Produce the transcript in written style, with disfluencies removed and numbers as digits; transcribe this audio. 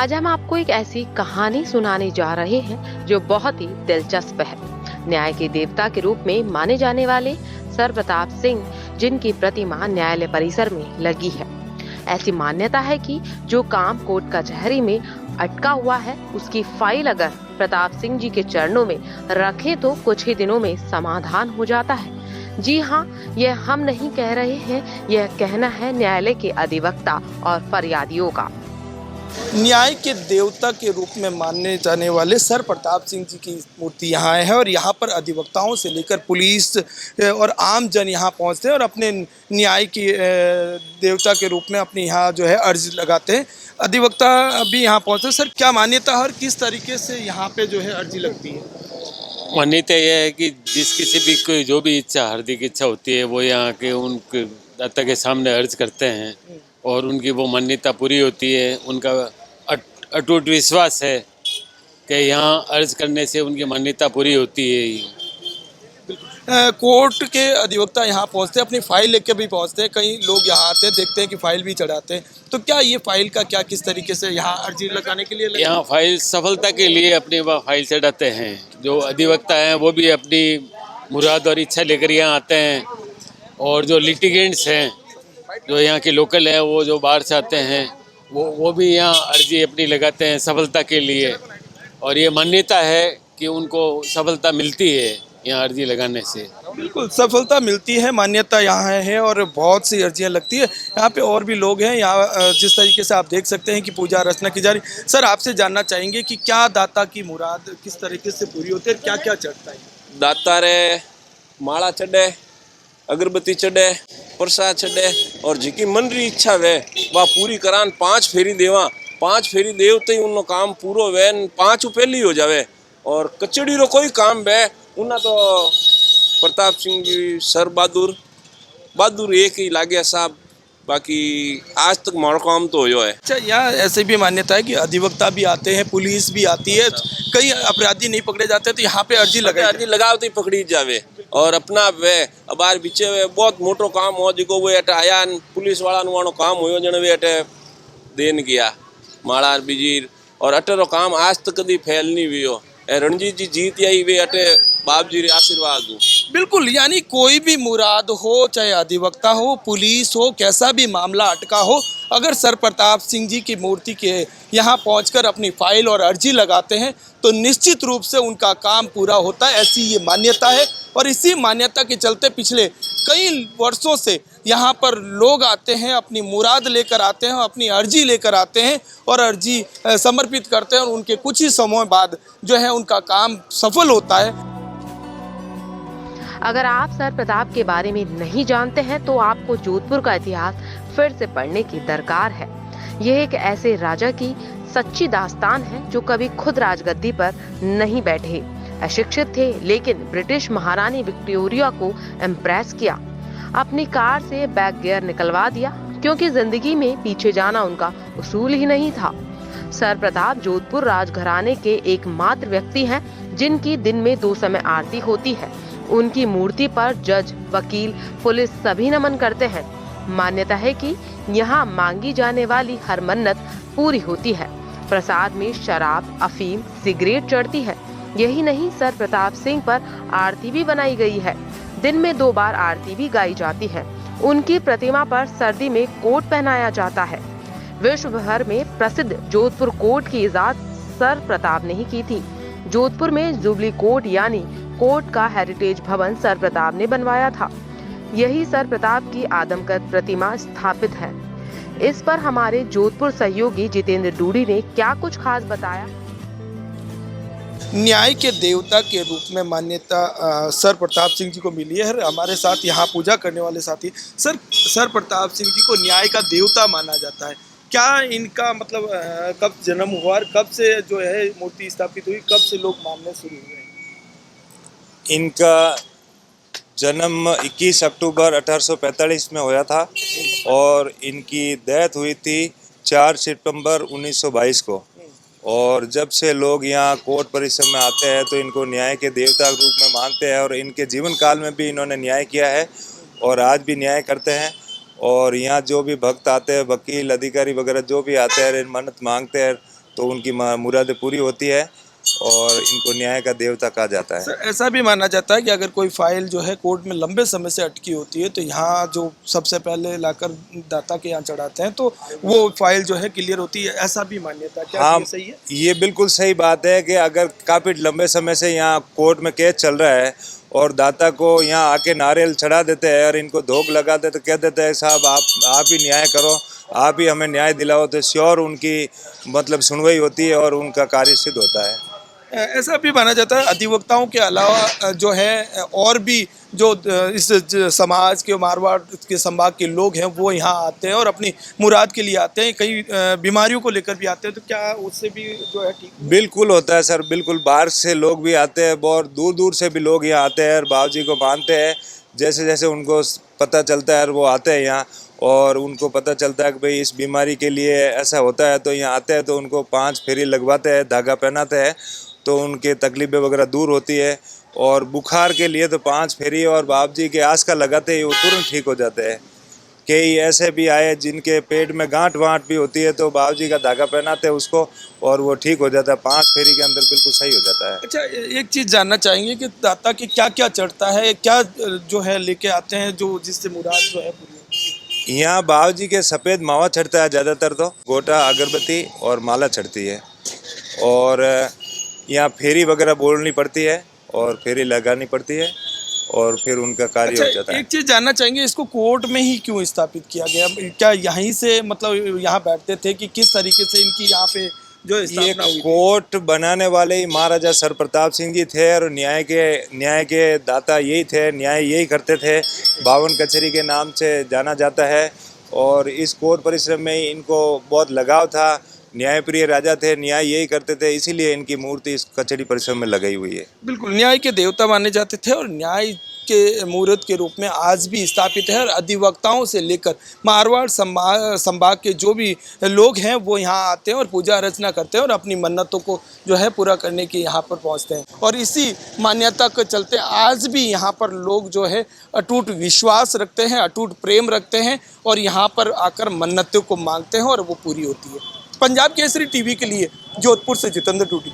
आज हम आपको एक ऐसी कहानी सुनाने जा रहे हैं जो बहुत ही दिलचस्प है। न्याय के देवता के रूप में माने जाने वाले सर प्रताप सिंह, जिनकी प्रतिमा न्यायालय परिसर में लगी है। ऐसी मान्यता है कि जो काम कोर्ट कचहरी में अटका हुआ है, उसकी फाइल अगर प्रताप सिंह जी के चरणों में रखे तो कुछ ही दिनों में समाधान हो जाता है। जी हाँ, यह हम नहीं कह रहे हैं, यह कहना है न्यायालय के अधिवक्ता और फरियादियों का। न्याय के देवता के रूप में माने जाने वाले सर प्रताप सिंह जी की मूर्ति यहाँ है और यहाँ पर अधिवक्ताओं से लेकर पुलिस और आम जन यहाँ पहुँचते हैं और अपने न्याय की देवता के रूप में अपनी यहाँ जो है अर्जी लगाते हैं। अधिवक्ता भी यहाँ पहुँचते हैं। सर, क्या मान्यता है और किस तरीके से यहाँ पे जो है अर्जी लगती है? मान्यता यह है कि जिस किसी भी कोई जो भी इच्छा, हार्दिक इच्छा होती है, वो यहाँ के उनके दाता के सामने अर्ज करते हैं और उनकी वो मान्यता पूरी होती है। उनका अटूट विश्वास है कि यहाँ अर्ज करने से उनकी मान्यता पूरी होती है। कोर्ट के अधिवक्ता यहाँ पहुँचते हैं, अपनी फाइल लेकर भी पहुँचते हैं। कई लोग यहाँ आते हैं, देखते हैं कि फाइल भी चढ़ाते हैं। तो क्या ये फाइल का क्या किस तरीके से यहाँ अर्जी लगाने के लिए यहाँ फाइल सफलता के लिए अपनी फाइल चढ़ाते हैं। जो अधिवक्ता हैं वो भी अपनी मुराद और इच्छा लेकर यहाँ आते हैं और जो लिटिगेंट्स हैं, जो यहाँ के लोकल हैं, वो जो बाहर से आते हैं, वो भी यहाँ अर्जी अपनी लगाते हैं सफलता के लिए। और ये मान्यता है कि उनको सफलता मिलती है यहाँ अर्जी लगाने से। बिल्कुल सफलता मिलती है, मान्यता यहाँ है और बहुत सी अर्जियाँ लगती है। यहाँ पे और भी लोग हैं। यहाँ जिस तरीके से आप देख सकते हैं कि पूजा अर्चना की जा रही। सर, आपसे जानना चाहेंगे कि क्या दाता की मुराद किस तरीके से पूरी होती है, क्या क्या चढ़ता है? दाता रे माला चढ़े, अगरबत्ती चढ़े, प्रसाद चढ़े और जिकी मन री इच्छा वे वह पूरी करान। 5 फेरी देवा, 5 फेरी देवते ही उनको काम पूरो वे 5 पहली हो जावे। और कचड़ी रो कोई काम वे उन्ना तो प्रताप सिंह जी सर बहादुर एक ही लागे साहब। बाकी आज तक मारो काम तो हो है। अच्छा, यहाँ ऐसे भी मान्यता है कि अधिवक्ता भी आते हैं, पुलिस भी आती है, कई अपराधी नहीं पकड़े जाते तो यहाँ पे अर्जी लगाते ही पकड़ी जावे और अपना वे अबार बीचे वे बहुत मोटो काम हो जिको वे अटे आया पुलिस वाला नुआनो काम हो जने वे अटे देन गया माला बीजीर और अटे रो काम आज तक कभी फैल नहीं हुई। रणजीत जी जीत आई वे अटे बाप जी आशीर्वाद हो। बिल्कुल, यानी कोई भी मुराद हो, चाहे अधिवक्ता हो, पुलिस हो, कैसा भी मामला अटका हो, अगर सर प्रताप सिंह जी की मूर्ति के यहाँ पहुंचकर अपनी फाइल और अर्जी लगाते हैं तो निश्चित रूप से उनका काम पूरा होता है। ऐसी ये मान्यता है और इसी मान्यता के चलते पिछले कई वर्षों से यहाँ पर लोग आते हैं, अपनी मुराद लेकर आते हैं, अपनी अर्जी लेकर आते हैं और अर्जी समर्पित करते हैं और उनके कुछ ही समय बाद जो है उनका काम सफल होता है। अगर आप सर प्रताप के बारे में नहीं जानते हैं तो आपको जोधपुर का इतिहास फिर से पढ़ने की दरकार है। यह एक ऐसे राजा की सच्ची दास्तान है जो कभी खुद राजगद्दी पर नहीं बैठे, अशिक्षित थे, लेकिन ब्रिटिश महारानी विक्टोरिया को इम्प्रेस किया। अपनी कार से बैक गियर निकलवा दिया क्योंकि जिंदगी में पीछे जाना उनका उसूल ही नहीं था। सर प्रताप जोधपुर राजघराने के एकमात्र व्यक्ति हैं जिनकी दिन में 2 समय आरती होती है। उनकी मूर्ति पर जज, वकील, पुलिस सभी नमन करते हैं। मान्यता है कि यहाँ मांगी जाने वाली हर मन्नत पूरी होती है। प्रसाद में शराब, अफीम, सिगरेट चढ़ती है। यही नहीं, सर प्रताप सिंह पर आरती भी बनाई गई है। दिन में 2 बार आरती भी गाई जाती है। उनकी प्रतिमा पर सर्दी में कोट पहनाया जाता है। विश्व भर में प्रसिद्ध जोधपुर कोट की इजाद सर प्रताप ने ही की थी। जोधपुर में जुबली कोट यानी कोर्ट का हेरिटेज भवन सर प्रताप ने बनवाया था। यही सर प्रताप की आदमकद प्रतिमा स्थापित है। इस पर हमारे जोधपुर सहयोगी जितेंद्र डूडी ने क्या कुछ खास बताया। न्याय के देवता के रूप में मान्यता सर प्रताप सिंह जी को मिली है। हमारे साथ यहाँ पूजा करने वाले साथी सर प्रताप सिंह जी को न्याय का देवता माना जाता है। क्या इनका मतलब कब जन्म हुआ और कब से जो है मूर्ति स्थापित हुई, कब से लोग मानने शुरू हुए? इनका जन्म 21 अक्टूबर 1845 में हुआ था और इनकी डेथ हुई थी 4 सितंबर 1922 को। और जब से लोग यहाँ कोर्ट परिसर में आते हैं तो इनको न्याय के देवता रूप में मानते हैं और इनके जीवन काल में भी इन्होंने न्याय किया है और आज भी न्याय करते हैं। और यहाँ जो भी भक्त आते हैं, वकील, अधिकारी वगैरह जो भी आते हैं, मन्नत मांगते हैं तो उनकी मुरादें पूरी होती है और इनको न्याय का देवता कहा जाता है। सर, ऐसा भी माना जाता है कि अगर कोई फाइल जो है कोर्ट में लंबे समय से अटकी होती है तो यहाँ जो सबसे पहले लाकर दाता के यहाँ चढ़ाते हैं तो वो फाइल जो है क्लियर होती है, ऐसा भी मान्यता, क्या हाँ, ये सही है? ये बिल्कुल सही बात है कि अगर काफ़ी लंबे समय से यहाँ कोर्ट में केस चल रहा है और दाता को यहाँ आके नारियल चढ़ा देते हैं और इनको धोख लगा देते, कह देते हैं साहब आप ही न्याय करो, आप ही हमें न्याय दिलाओ, तो श्योर उनकी मतलब सुनवाई होती है और उनका कार्य सिद्ध होता है। ऐसा भी माना जाता है अधिवक्ताओं के अलावा जो है और भी जो इस समाज के मारवाड़ के संभाग के लोग हैं वो यहाँ आते हैं और अपनी मुराद के लिए आते हैं, कई बीमारियों को लेकर भी आते हैं, तो क्या उससे भी जो है ठीक? बिल्कुल होता है सर, बिल्कुल बाहर से लोग भी आते हैं, बहुत दूर दूर से भी लोग यहाँ आते हैं और बाबा जी को मानते हैं। जैसे जैसे उनको पता चलता है और वो आते हैं यहाँ और उनको पता चलता है कि भाई इस बीमारी के लिए ऐसा होता है, तो यहाँ आते हैं तो उनको 5 फेरी लगवाते हैं, धागा पहनाते हैं, तो उनके तकलीफ़ें वगैरह दूर होती है। और बुखार के लिए तो 5 फेरी और बाप जी के आस का लगाते ही वो तुरंत ठीक हो जाते हैं। कई ऐसे भी आए जिनके पेट में गांठ वाँठ भी होती है तो बाबा जी का धागा पहनाते हैं उसको और वो ठीक हो जाता है, 5 फेरी के अंदर बिल्कुल सही हो जाता है। अच्छा, एक चीज़ जानना चाहेंगे कि दाता की क्या क्या चढ़ता है, क्या जो है लेके आते हैं जो जिससे मुराद जो है पूरी होती है? यहाँ बाबा जी के सफ़ेद मावा चढ़ता है ज़्यादातर, तो गोटा अगरबत्ती और माला चढ़ती है और यहाँ फेरी वगैरह बोलनी पड़ती है और फेरी लगानी पड़ती है और फिर उनका कार्य हो जाता है। एक चीज़ जानना चाहेंगे, इसको कोर्ट में ही क्यों स्थापित किया गया? क्या यहीं से मतलब यहाँ बैठते थे कि किस तरीके से इनकी यहाँ पे जो स्थापना हुई? कोर्ट बनाने वाले ही महाराजा सर प्रताप सिंह जी थे और न्याय के दाता यही थे, न्याय यही करते थे, 52 कचहरी के नाम से जाना जाता है। और इस कोर्ट परिसर में ही इनको बहुत लगाव था, न्यायप्रिय राजा थे, न्याय यही करते थे, इसीलिए इनकी मूर्ति इस कचहरी परिसर में लगाई हुई है। बिल्कुल, न्याय के देवता माने जाते थे और न्याय के मूर्त के रूप में आज भी स्थापित है और अधिवक्ताओं से लेकर मारवाड़ संभाग के जो भी लोग हैं वो यहाँ आते हैं और पूजा अर्चना करते हैं और अपनी मन्नतों को जो है पूरा करने के यहाँ पर पहुँचते हैं। और इसी मान्यता के चलते आज भी यहाँ पर लोग जो है अटूट विश्वास रखते हैं, अटूट प्रेम रखते हैं और यहाँ पर आकर मन्नतों को मांगते हैं और वो पूरी होती है। पंजाब केसरी टीवी के लिए जोधपुर से जितेंद्र टूटी।